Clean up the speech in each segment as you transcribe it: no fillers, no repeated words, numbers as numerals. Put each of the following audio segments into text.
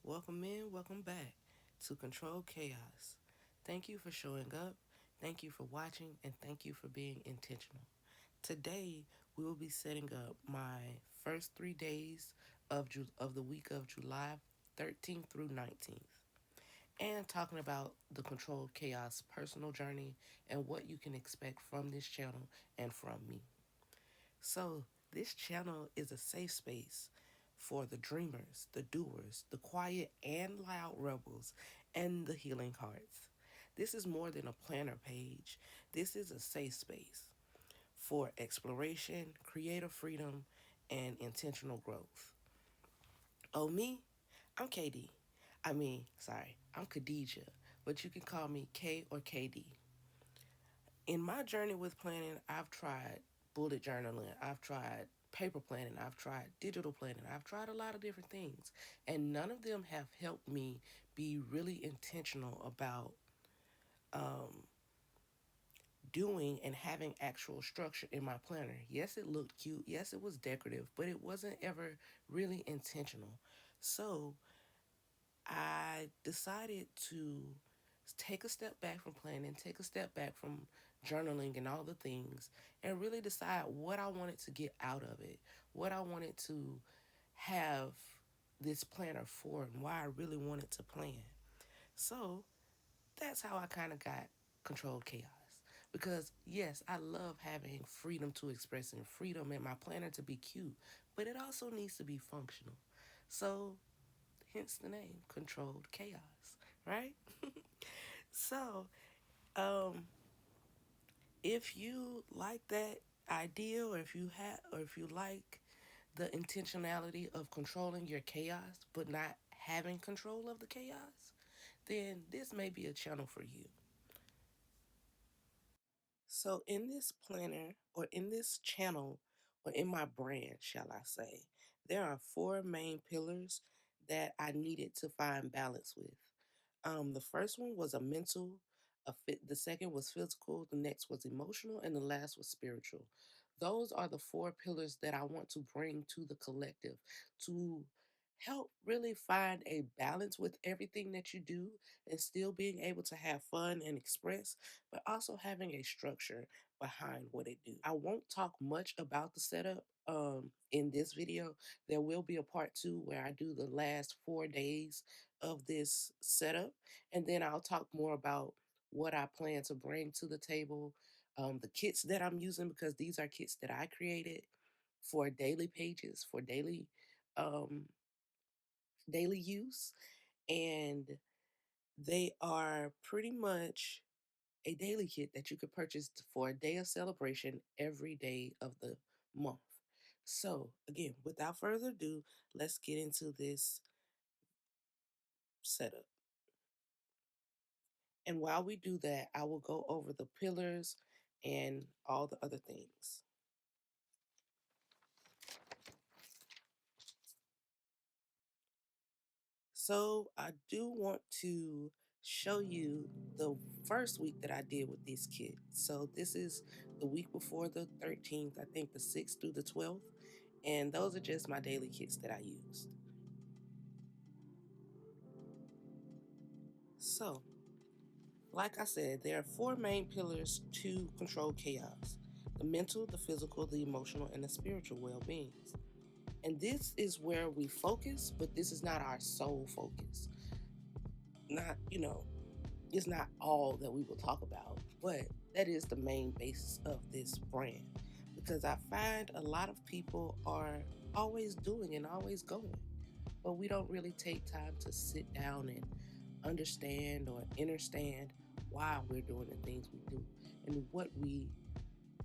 Welcome in, welcome back to Control Chaos. Thank you for showing up, thank you for watching, and thank you for being intentional. Today, we will be setting up my first 3 days of the week of July 13th through 19th and talking about the Control Chaos personal journey and what you can expect from this channel and from me. So, this channel is a safe space for the dreamers, the doers, the quiet and loud rebels, and the healing hearts. This is more than a planner page. This is a safe space for exploration, creative freedom, and intentional growth. Oh, me? I'm KD. I'm Khadijah, but you can call me K or KD. In my journey with planning, I've tried bullet journaling, I've tried paper planning, I've tried digital planning, I've tried a lot of different things, and none of them have helped me be really intentional about um, doing and having actual structure in my planner. Yes, it looked cute, yes, it was decorative, but it wasn't ever really intentional. So I decided to take a step back from planning, take a step back from journaling and all the things, and really decide what I wanted to get out of it, what I wanted to have this planner for, and why I really wanted to plan. So that's how I kind of got controlled chaos. Because yes, I love having freedom to express and freedom in my planner to be cute, but it also needs to be functional. So hence the name, controlled chaos, right? So, um, if you like that idea, or if you like the intentionality of controlling your chaos, but not having control of the chaos, then this may be a channel for you. So, in this planner, or in this channel, or in my brand, shall I say, there are four main pillars that I needed to find balance with. The first one was a mental, the second was physical, the next was emotional, and the last was spiritual. Those are the four pillars that I want to bring to the collective to help really find a balance with everything that you do and still being able to have fun and express, but also having a structure behind what it do. I won't talk much about the setup in this video. There will be a part two where I do the last 4 days of this setup, and then I'll talk more about what I plan to bring to the table, the kits that I'm using, because these are kits that I created for daily pages, for um, daily use, and they are pretty much a daily kit that you could purchase for a day of celebration every day of the month. So, again, without further ado, let's get into this setup. And while we do that, I will go over the pillars and all the other things. So I do want to show you the first week that I did with this kit. So this is the week before the 13th, I think the 6th through the 12th. And those are just my daily kits that I used. So, like I said, there are four main pillars to control chaos: the mental, the physical, the emotional, and the spiritual well beings. And this is where we focus, but this is not our sole focus. Not, it's not all that we will talk about, but that is the main basis of this brand. Because I find a lot of people are always doing and always going, but we don't really take time to sit down and understand or understand why we're doing the things we do and what we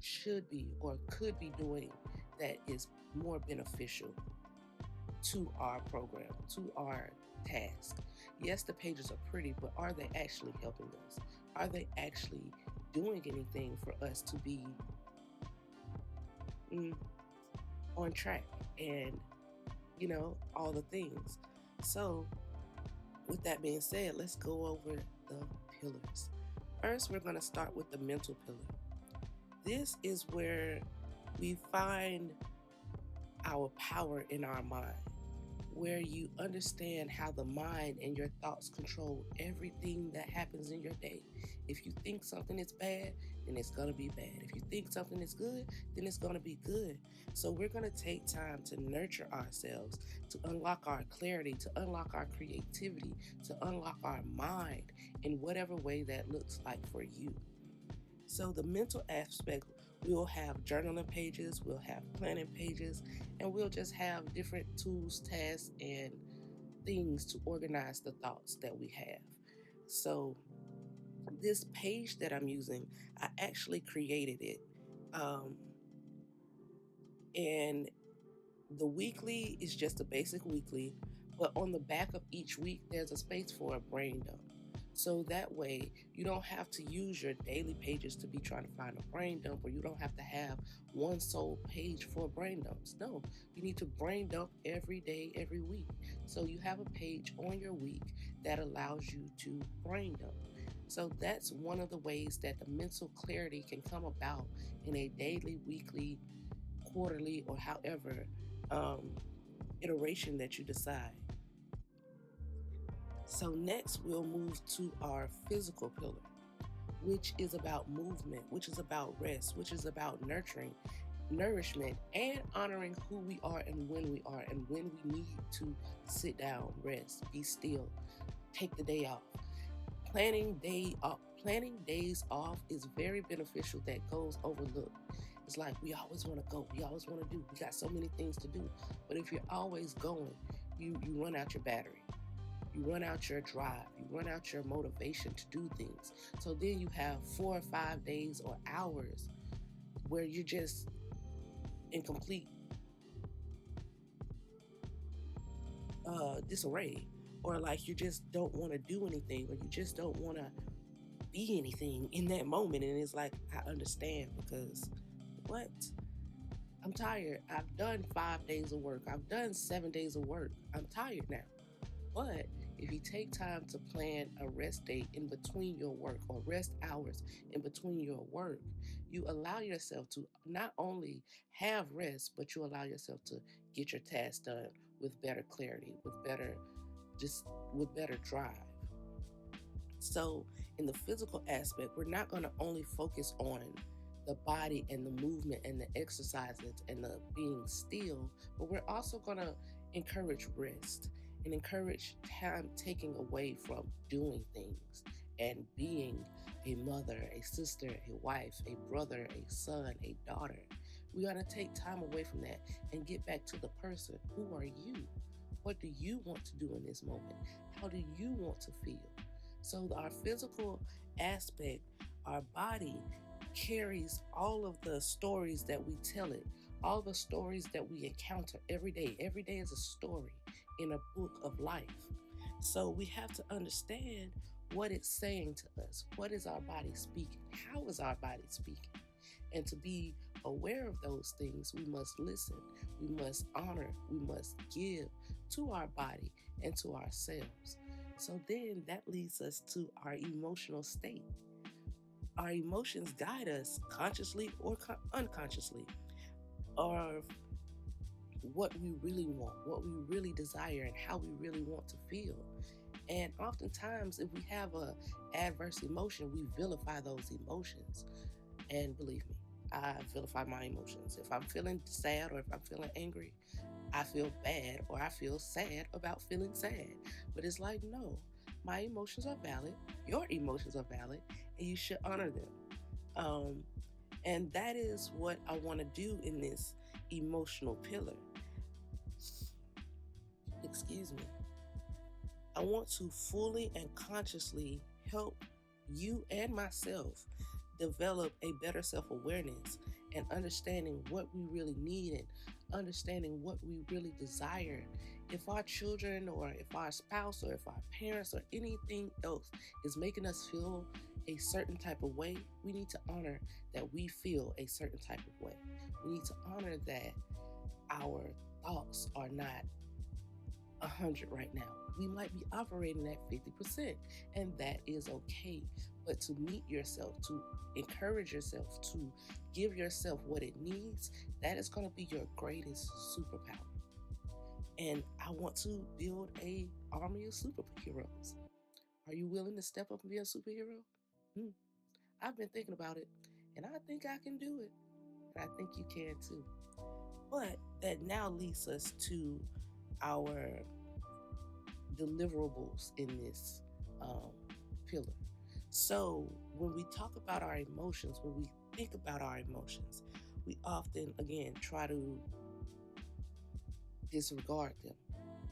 should be or could be doing that is more beneficial to our program, to our task. Yes, the pages are pretty, but are they actually helping us? Are they actually doing anything for us to be mm, on track and, all the things? So, with that being said, let's go over the pillars. First, we're going to start with the mental pillar. This is where we find our power in our mind. where you understand how the mind and your thoughts control everything that happens in your day. If you think something is bad, then it's going to be bad. If you think something is good, then it's going to be good. So we're going to take time to nurture ourselves, to unlock our clarity, to unlock our creativity, to unlock our mind in whatever way that looks like for you. So the mental aspect, we'll have journaling pages, we'll have planning pages, and we'll just have different tools, tasks, and things to organize the thoughts that we have. So this page that I'm using, I actually created it. Um, and the weekly is just a basic weekly, but on the back of each week, there's a space for a brain dump. So that way, you don't have to use your daily pages to be trying to find a brain dump, or you don't have to have one sole page for brain dumps. No, you need to brain dump every day, every week. So you have a page on your week that allows you to brain dump. So that's one of the ways that the mental clarity can come about in a daily, weekly, quarterly, or however um, iteration that you decide. So next we'll move to our physical pillar, which is about movement, which is about rest, which is about nurturing, nourishment, and honoring who we are and when we need to sit down, rest, be still, take the day off. Planning days off is very beneficial that goes overlooked. It's like we always want to go, we always want to do, we got so many things to do. But if you're always going, you run out your battery. You run out your drive, you run out your motivation to do things. So then you have 4 or 5 days or hours where you're just in complete disarray, or like you just don't want to do anything, or you just don't want to be anything in that moment. And it's like, I understand, because what? I'm tired. I've done 5 days of work, I've done 7 days of work. I'm tired now. But if you take time to plan a rest day in between your work, or rest hours in between your work, you allow yourself to not only have rest, but you allow yourself to get your tasks done with better clarity, with better drive. So, in the physical aspect, we're not going to only focus on the body and the movement and the exercises and the being still, but we're also going to encourage rest and encourage time taking away from doing things and being a mother, a sister, a wife, a brother, a son, a daughter. We got to take time away from that and get back to the person. Who are you? What do you want to do in this moment? How do you want to feel? So our physical aspect, our body carries all of the stories that we tell it, all the stories that we encounter every day. Every day is a story in a book of life. So we have to understand what it's saying to us. What is our body speaking? How is our body speaking? And to be aware of those things, we must listen, we must honor, we must give to our body and to ourselves. So then that leads us to our emotional state. Our emotions guide us consciously or unconsciously, or what we really want, what we really desire, and how we really want to feel. And oftentimes, if we have a adverse emotion, we vilify those emotions. And believe me, I vilify my emotions. If I'm feeling sad, or if I'm feeling angry, I feel bad, or I feel sad about feeling sad. But it's like, no, my emotions are valid, your emotions are valid, and you should honor them. And that is what I want to do in this emotional pillar. Excuse me. I want to fully and consciously help you and myself develop a better self-awareness and understanding what we really need and understanding what we really desire. If our children, or if our spouse, or if our parents, or anything else is making us feel a certain type of way, we need to honor that we feel a certain type of way. We need to honor that our thoughts are not 100 right now. We might be operating at 50%, and that is okay. But to meet yourself, to encourage yourself, to give yourself what it needs, that is going to be your greatest superpower. And I want to build a army of superheroes. Are you willing to step up and be a superhero? Hmm. I've been thinking about it, and I think I can do it. And I think you can too. But that now leads us to our deliverables in this um, pillar. So when we talk about our emotions, when we think about our emotions, we often, again, try to disregard them.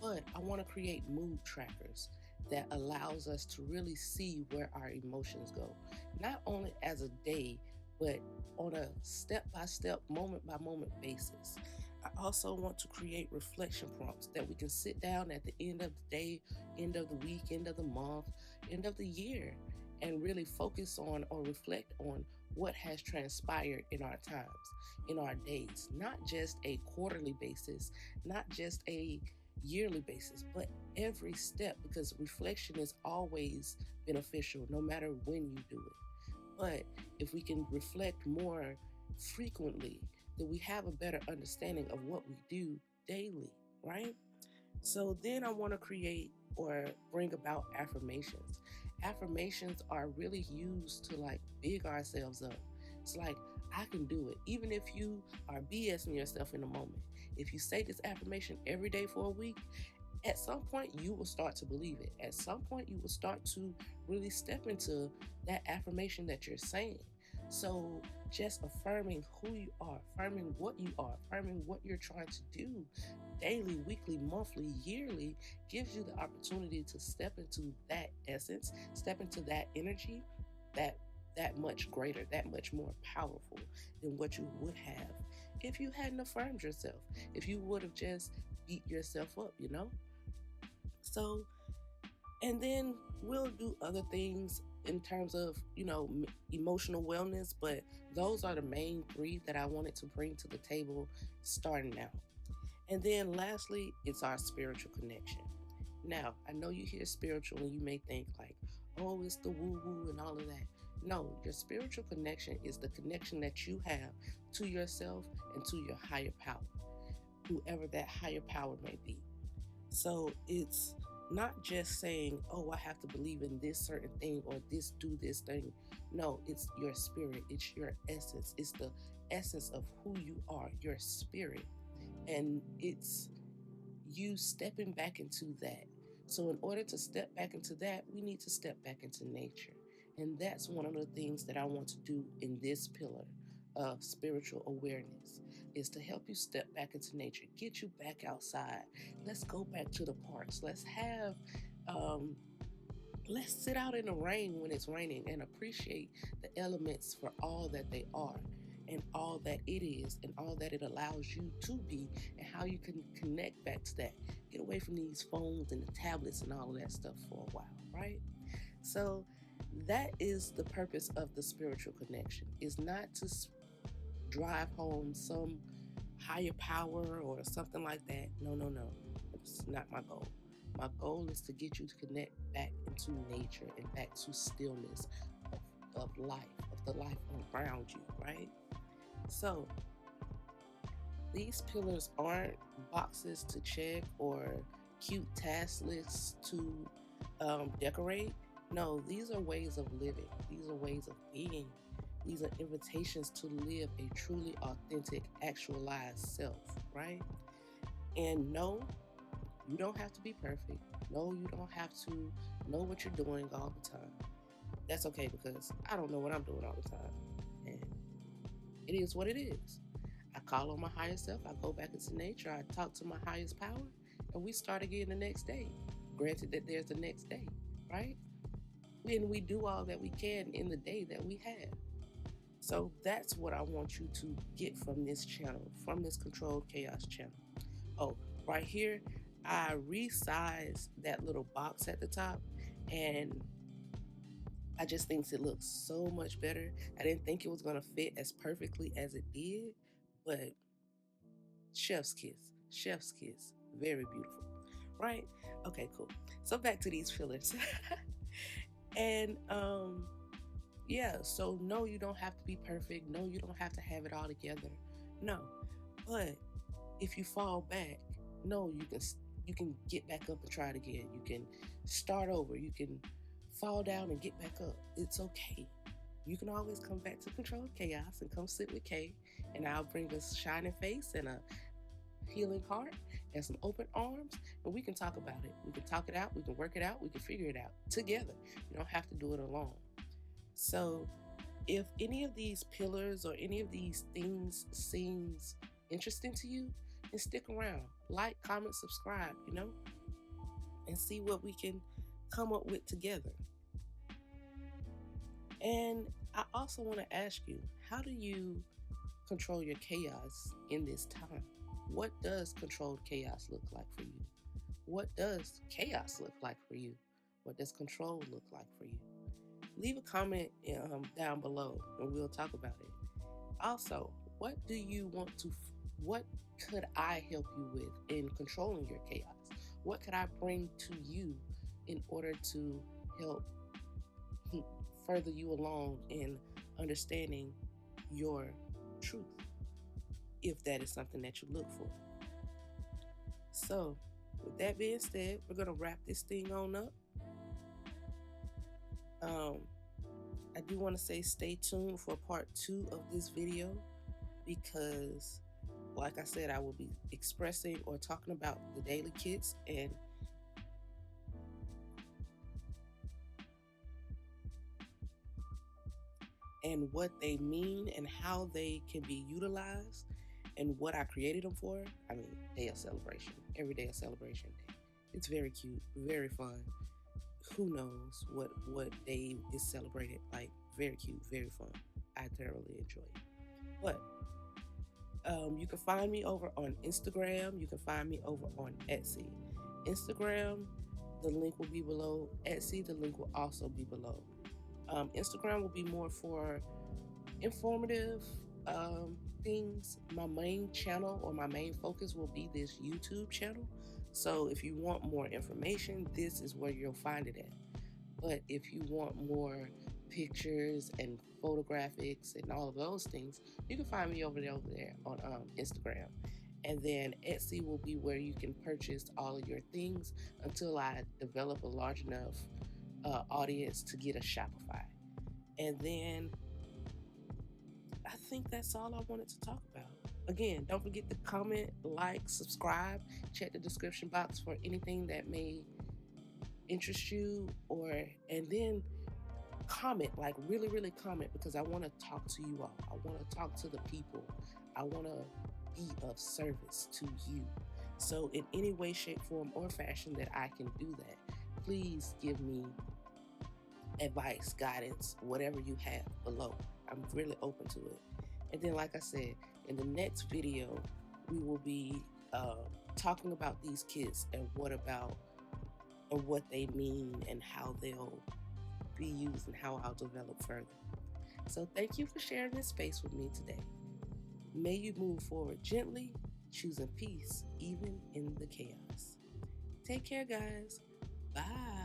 But I want to create mood trackers that allows us to really see where our emotions go, not only as a day, but on a step-by-step, moment-by-moment basis. I also want to create reflection prompts that we can sit down at the end of the day, end of the week, end of the month, end of the year, and really focus on or reflect on what has transpired in our times, in our days, not just a quarterly basis, not just a yearly basis, but every step, because reflection is always beneficial no matter when you do it. But if we can reflect more frequently, then we have a better understanding of what we do daily, right? So then I want to create or bring about affirmations. Affirmations are really used to like big ourselves up. It's like, I can do it. Even if you are BSing yourself in a moment, if you say this affirmation every day for a week, at some point you will start to believe it. At some point you will start to really step into that affirmation that you're saying. So just affirming who you are, affirming what you are, affirming what you're trying to do daily, weekly, monthly, yearly gives you the opportunity to step into that essence, step into that energy, that that much greater, that much more powerful than what you would have if you hadn't affirmed yourself, if you would have just beat yourself up, you know? So, and then we'll do other things in terms of, emotional wellness, but those are the main three that I wanted to bring to the table starting now. And then lastly, it's our spiritual connection. Now, I know you hear spiritual and you may think like, oh, it's the woo woo and all of that. No, your spiritual connection is the connection that you have to yourself and to your higher power, whoever that higher power may be. So it's not just saying, oh, I have to believe in this certain thing or do this thing. No, it's your spirit, it's your essence, it's the essence of who you are, your spirit. And it's you stepping back into that. So, in order to step back into that, we need to step back into nature. And that's one of the things that I want to do in this pillar of spiritual awareness is to help you step back into nature, get you back outside. Let's go back to the parks. Um, let's sit out in the rain when it's raining and appreciate the elements for all that they are and all that it is and all that it allows you to be and how you can connect back to that. Get away from these phones and the tablets and all of that stuff for a while, right? So that is the purpose of the spiritual connection, is not to drive home some higher power or something like that. No, no, no. It's not my goal. My goal is to get you to connect back into nature and back to stillness of life, of the life around you, right? So these pillars aren't boxes to check or cute task lists to decorate. No, these are ways of living. These are ways of being. These are invitations to live a truly authentic, actualized self, right? And no, you don't have to be perfect. No, you don't have to know what you're doing all the time. That's okay because I don't know what I'm doing all the time. And it is what it is. I call on my higher self. I go back into nature. I talk to my highest power. And we start again the next day. Granted that there's the next day, right? And we do all that we can in the day that we have. So that's what I want you to get from this channel, from this Controlled Chaos channel. Oh, right here, I resized that little box at the top and I just think it looks so much better. I didn't think it was going to fit as perfectly as it did, but chef's kiss, chef's kiss. Very beautiful, right? Okay, cool. So back to these fillers. And yeah, so no, you don't have to be perfect. No, you don't have to have it all together. No. But if you fall back, No, you can get back up and try it again. You can start over. You can fall down and get back up. It's okay. You can always come back to Control Chaos and come sit with Kay, and I'll bring a shining face and a healing heart and some open arms, and we can talk about it. We can talk it out. We can work it out. We can figure it out together. You don't have to do it alone. So, if any of these pillars or any of these things seems interesting to you, then stick around. Like, comment, subscribe, and see what we can come up with together. And I also want to ask you, how do you control your chaos in this time? What does controlled chaos look like for you? What does chaos look like for you? What does control look like for you? Leave a comment down below and we'll talk about it. Also, what do you want to, what could I help you with in controlling your chaos? What could I bring to you in order to help further you along in understanding your truth, if that is something that you look for? So, with that being said, we're going to wrap this thing on up. I do want to say stay tuned for part 2 of this video, because like I said, I will be expressing or talking about the daily kits and what they mean and how they can be utilized and what I created them for. I mean, day of celebration, every day of celebration day. It's very cute, very fun. Who knows what day is celebrated? Like, very cute, very fun. I thoroughly enjoy it. But you can find me over on Instagram. You can find me over on Etsy. Instagram, the link will be below. Etsy, the link will also be below. Instagram will be more for informative things. My main channel or my main focus will be this YouTube channel. So if you want more information, this is where you'll find it at. But if you want more pictures and photographics and all of those things, you can find me over there on Instagram. And then Etsy will be where you can purchase all of your things until I develop a large enough audience to get a Shopify. And then I think that's all I wanted to talk about. Again, don't forget to comment, like, subscribe, check the description box for anything that may interest you, and then comment, like really, really comment, because I want to talk to you all. I want to talk to the people. I want to be of service to you. So in any way, shape, form, or fashion that I can do that, please give me advice, guidance, whatever you have below. I'm really open to it. And then, like I said, in the next video, we will be talking about these kits and what they mean and how they'll be used and how I'll develop further. So thank you for sharing this space with me today. May you move forward gently, choosing peace even in the chaos. Take care, guys. Bye.